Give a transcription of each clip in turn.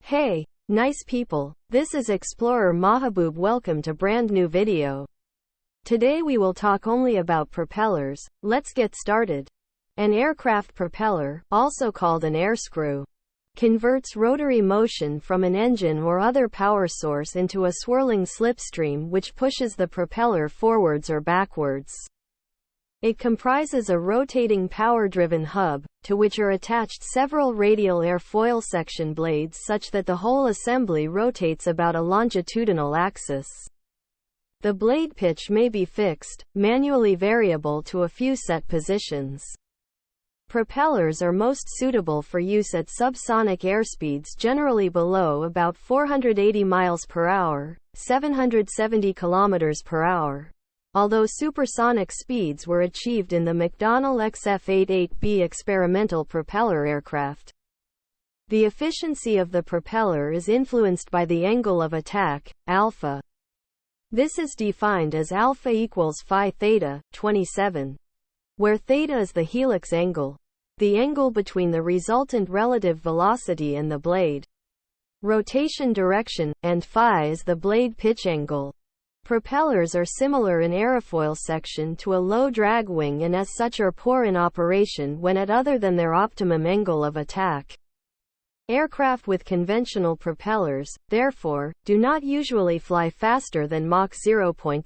Hey, nice people. This is Explorer Mahaboob. Welcome to brand new video. Today we will talk only about propellers. Let's get started. An aircraft propeller, also called an airscrew, converts rotary motion from an engine or other power source into a swirling slipstream which pushes the propeller forwards or backwards. It comprises a rotating power-driven hub, to which are attached several radial airfoil-section blades such that the whole assembly rotates about a longitudinal axis. The blade pitch may be fixed, manually variable to a few set positions. Propellers are most suitable for use at subsonic airspeeds generally below about 480 miles per hour, 770 kilometers per hour. Although supersonic speeds were achieved in the McDonnell XF-88B experimental propeller aircraft. The efficiency of the propeller is influenced by the angle of attack, alpha. This is defined as alpha equals phi theta, 27, where theta is the helix angle, the angle between the resultant relative velocity and the blade rotation direction, and phi is the blade pitch angle. Propellers are similar in aerofoil-section to a low-drag wing and as such are poor in operation when at other than their optimum angle of attack. Aircraft with conventional propellers, therefore, do not usually fly faster than Mach 0.6.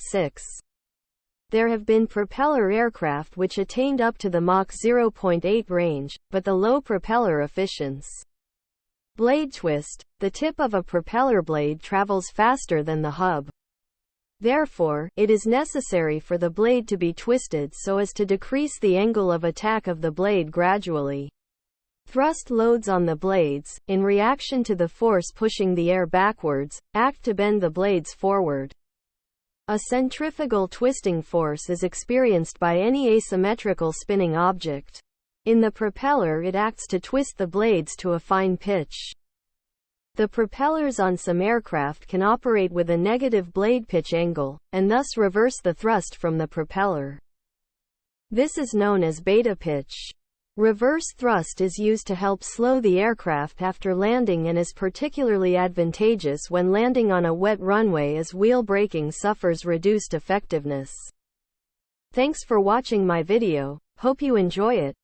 There have been propeller aircraft which attained up to the Mach 0.8 range, but the low propeller efficiency. Blade twist. The tip of a propeller blade travels faster than the hub. Therefore, it is necessary for the blade to be twisted so as to decrease the angle of attack of the blade gradually. Thrust loads on the blades, in reaction to the force pushing the air backwards, act to bend the blades forward. A centrifugal twisting force is experienced by any asymmetrical spinning object. In the propeller it acts to twist the blades to a fine pitch. The propellers on some aircraft can operate with a negative blade pitch angle, and thus reverse the thrust from the propeller. This is known as beta pitch. Reverse thrust is used to help slow the aircraft after landing and is particularly advantageous when landing on a wet runway as wheel braking suffers reduced effectiveness. Thanks for watching my video. Hope you enjoy it.